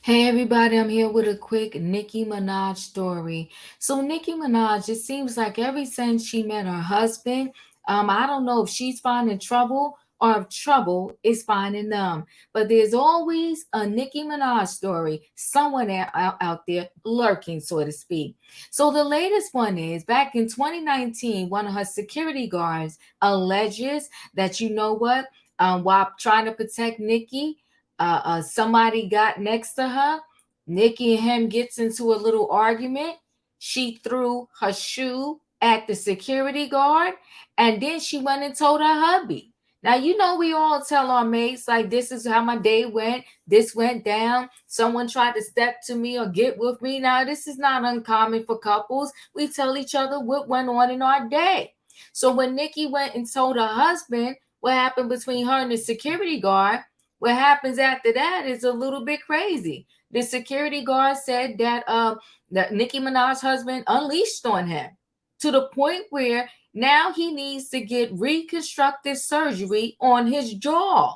Hey everybody, I'm here with a quick Nicki Minaj story. So Nicki Minaj, it seems like ever since she met her husband, I don't know if she's finding trouble or if trouble is finding them. But there's always a Nicki Minaj story, someone out there lurking, so to speak. So the latest one is back in 2019, one of her security guards alleges that while trying to protect Nicki, somebody got next to her. Nikki and him gets into a little argument. She threw her shoe at the security guard, and then she went and told her hubby. Now, we all tell our mates, like, this is how my day went. This went down. Someone tried to step to me or get with me. Now, this is not uncommon for couples. We tell each other what went on in our day. So when Nikki went and told her husband what happened between her and the security guard, what happens after that is a little bit crazy. The security guard said that Nicki Minaj's husband unleashed on him to the point where now he needs to get reconstructive surgery on his jaw.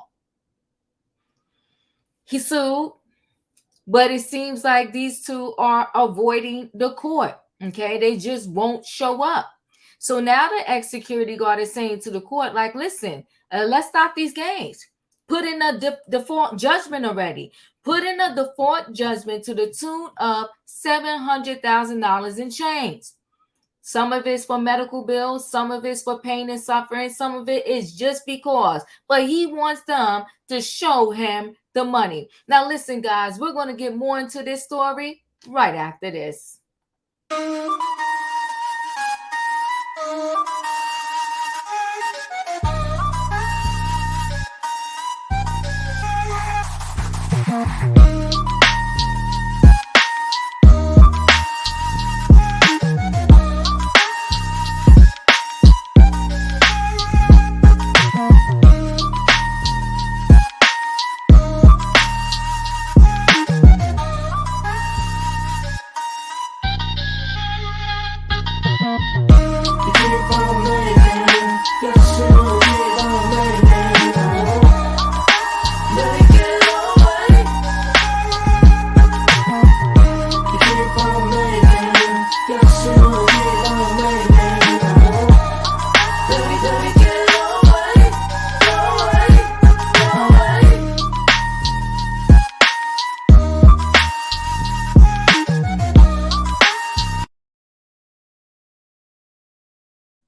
He sued, but it seems like these two are avoiding the court. Okay, they just won't show up. So now the ex security guard is saying to the court, like, listen, let's stop these games. Put in a default judgment already. Put in a default judgment to the tune of $700,000 in change. Some of it's for medical bills, some of it's for pain and suffering, some of it is just because. But he wants them to show him the money. Now, listen, guys, we're going to get more into this story right after this.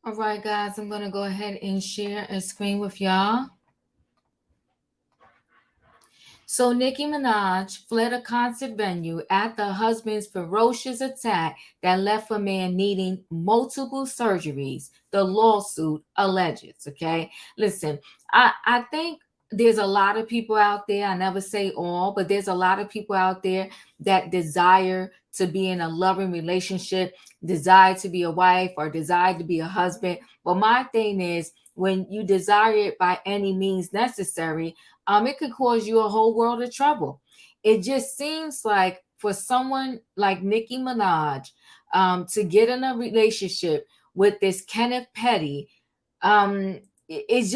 All right, guys, I'm going to go ahead and share a screen with y'all. So Nicki Minaj fled a concert venue after her husband's ferocious attack that left a man needing multiple surgeries. The lawsuit alleges. Okay, listen, I think there's a lot of people out there. I never say all, but there's a lot of people out there that desire to be in a loving relationship, desire to be a wife, or desire to be a husband. But my thing is, when you desire it by any means necessary, it could cause you a whole world of trouble. It just seems like for someone like Nicki Minaj, to get in a relationship with this Kenneth Petty, it's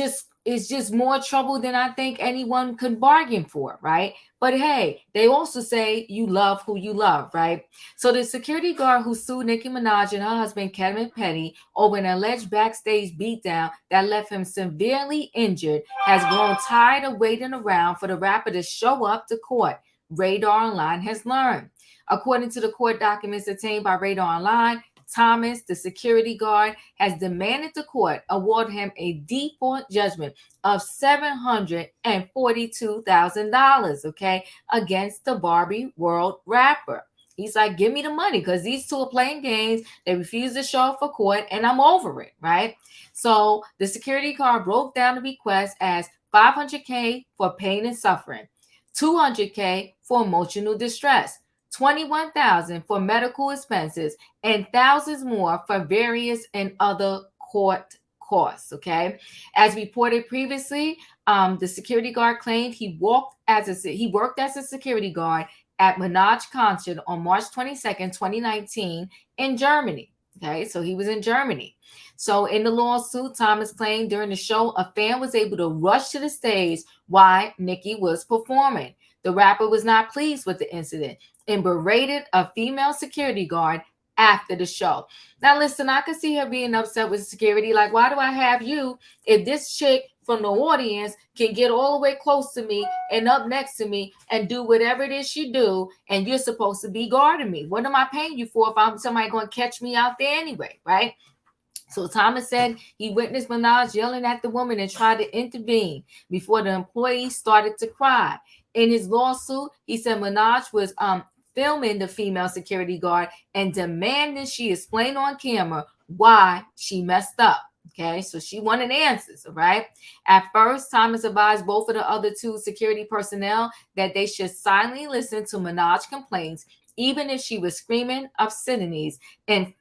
just more trouble than I think anyone could bargain for, right? But hey, they also say you love who you love, right? So the security guard who sued Nicki Minaj and her husband Kenneth Petty over an alleged backstage beatdown that left him severely injured has grown tired of waiting around for the rapper to show up to court. Radar Online has learned. According to the court documents obtained by Radar Online, Thomas, the security guard, has demanded the court award him a default judgment of $742,000, okay, against the Barbie World rapper. He's like, give me the money because these two are playing games. They refuse to show up for court, and I'm over it, right? So the security guard broke down the request as $500K for pain and suffering, $200K for emotional distress, 21,000 for medical expenses, and thousands more for various and other court costs. Okay, as reported previously, the security guard claimed he worked as a security guard at Minaj concert on March 22nd, 2019, in Germany. Okay, so he was in Germany. So in the lawsuit, Thomas claimed during the show a fan was able to rush to the stage while Nicki was performing. The rapper was not pleased with the incident and berated a female security guard after the show. Now, listen, I can see her being upset with security. Like, why do I have you if this chick from the audience can get all the way close to me and up next to me and do whatever it is she do, and you're supposed to be guarding me? What am I paying you for if I'm somebody going to catch me out there anyway, right? So Thomas said he witnessed Minaj yelling at the woman and tried to intervene before the employee started to cry. In his lawsuit, he said Minaj was filming the female security guard and demanding she explain on camera why she messed up. Okay, so she wanted answers, all right? At first, Thomas advised both of the other two security personnel that they should silently listen to Minaj's complaints, even if she was screaming obscenities and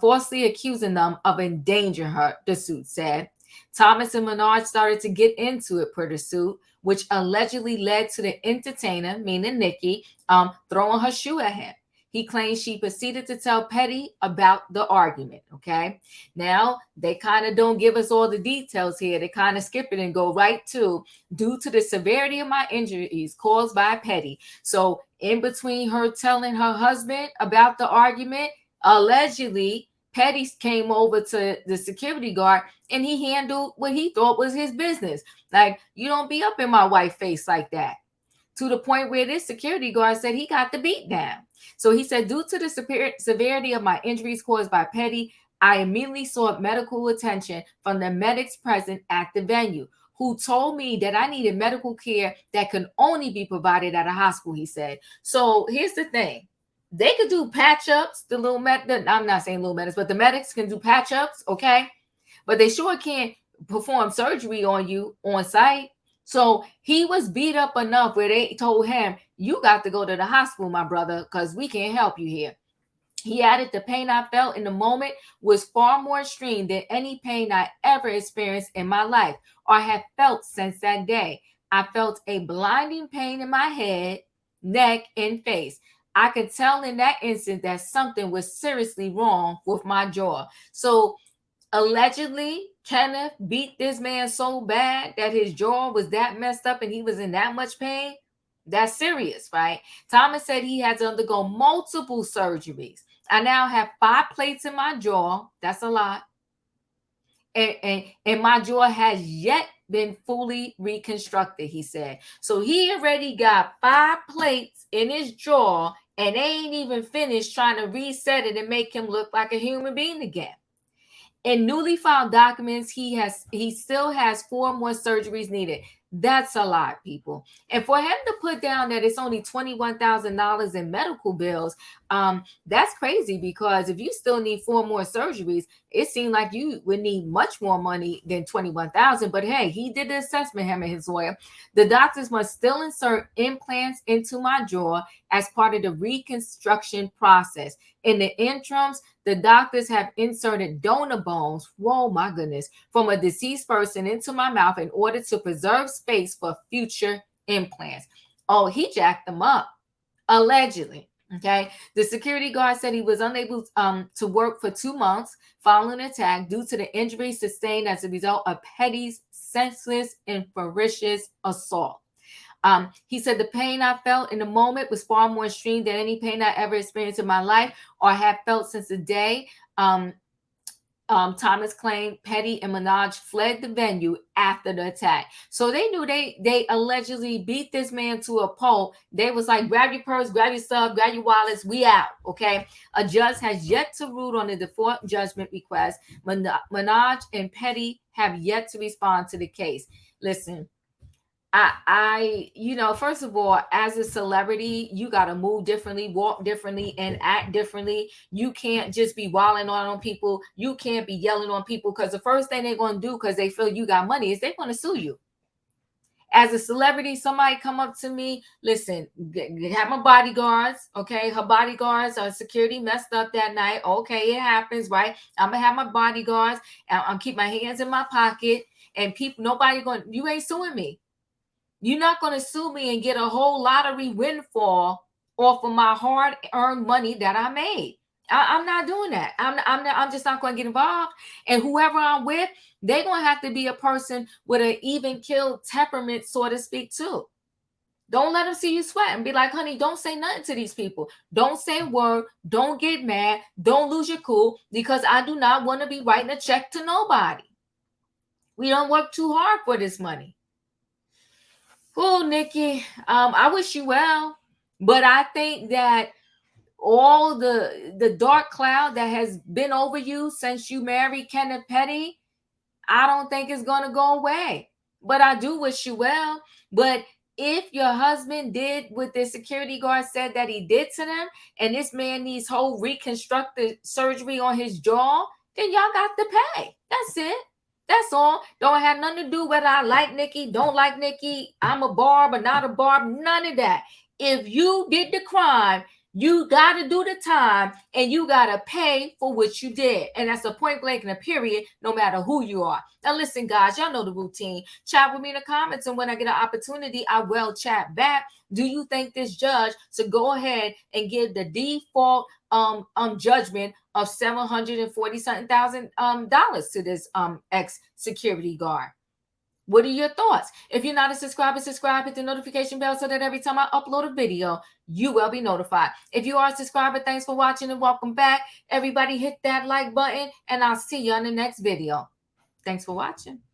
falsely accusing them of endangering her, the suit said. Thomas and Minaj started to get into it per the suit, which allegedly led to the entertainer, meaning Nicki, throwing her shoe at him. He claims she proceeded to tell Petty about the argument. Okay. Now, they kind of don't give us all the details here. They kind of skip it and go right to due to the severity of my injuries caused by Petty. So, in between her telling her husband about the argument, allegedly, Petty came over to the security guard and he handled what he thought was his business. Like, you don't be up in my wife's face like that. To the point where this security guard said he got the beat down. So he said, due to the severity of my injuries caused by Petty, I immediately sought medical attention from the medics present at the venue, who told me that I needed medical care that could only be provided at a hospital, he said. So here's the thing. They could do patch ups, I'm not saying little medics, but the medics can do patch ups, okay? But they sure can't perform surgery on you on site. So he was beat up enough where they told him, you got to go to the hospital, my brother, because we can't help you here. He added, the pain I felt in the moment was far more extreme than any pain I ever experienced in my life or have felt since that day. I felt a blinding pain in my head, neck, and face. I could tell in that instant that something was seriously wrong with my jaw. So allegedly, Kenneth beat this man so bad that his jaw was that messed up and he was in that much pain. That's serious, right? Thomas said he had to undergo multiple surgeries. I now have 5 plates in my jaw. That's a lot. And my jaw has yet been fully reconstructed, he said. So he already got 5 plates in his jaw and they ain't even finished trying to reset it and make him look like a human being again. In newly filed documents, he still has 4 more surgeries needed. That's a lot, people. And for him to put down that it's only $21,000 in medical bills, that's crazy, because if you still need 4 more surgeries, it seemed like you would need much more money than $21,000. But hey, he did the assessment, him and his lawyer. The doctors must still insert implants into my jaw as part of the reconstruction process. In the interims, the doctors have inserted donor bones, whoa, my goodness, from a deceased person into my mouth in order to preserve space for future implants. Oh, he jacked them up, allegedly. Okay. The security guard said he was unable to work for 2 months following an attack due to the injuries sustained as a result of Petty's senseless and ferocious assault. He said the pain I felt in the moment was far more extreme than any pain I ever experienced in my life or have felt since the day. Thomas claimed Petty and Minaj fled the venue after the attack. So they knew they allegedly beat this man to a pulp. They was like, grab your purse, grab your stuff, grab your wallets, we out, okay? A judge has yet to rule on the default judgment request. Minaj and Petty have yet to respond to the case. Listen, first of all, as a celebrity, you got to move differently, walk differently, and act differently. You can't just be wilding on people. You can't be yelling on people, because the first thing they're going to do, because they feel you got money, is they're going to sue you. As a celebrity, somebody come up to me, listen, have my bodyguards, okay? Her bodyguards, security messed up that night. Okay, it happens, right? I'm going to have my bodyguards, and I'm keep my hands in my pocket, and people, you ain't suing me. You're not going to sue me and get a whole lottery windfall off of my hard-earned money that I made. I'm not doing that. I'm just not going to get involved. And whoever I'm with, they're going to have to be a person with an even killed temperament, so to speak, too. Don't let them see you sweat and be like, honey, don't say nothing to these people. Don't say a word. Don't get mad. Don't lose your cool because I do not want to be writing a check to nobody. We don't work too hard for this money. Oh, Nicki, I wish you well, but I think that all the dark cloud that has been over you since you married Kenneth Petty, I don't think it's gonna go away. But I do wish you well. But if your husband did what the security guard said that he did to them, and this man needs whole reconstructive surgery on his jaw, then y'all got to pay. That's it. That's all. Don't have nothing to do whether I like Nicki, don't like Nicki, I'm a barb or not a barb, none of that. If you did the crime, you got to do the time and you got to pay for what you did. And that's a point blank and a period, no matter who you are. Now, listen, guys, y'all know the routine. Chat with me in the comments. And when I get an opportunity, I will chat back. Do you think this judge should go ahead and give the default judgment of $740 something thousand dollars to this ex security guard? What are your thoughts? If you're not a subscriber, subscribe, hit the notification bell so that every time I upload a video, you will be notified. If you are a subscriber, thanks for watching and welcome back. Everybody hit that like button and I'll see you on the next video. Thanks for watching.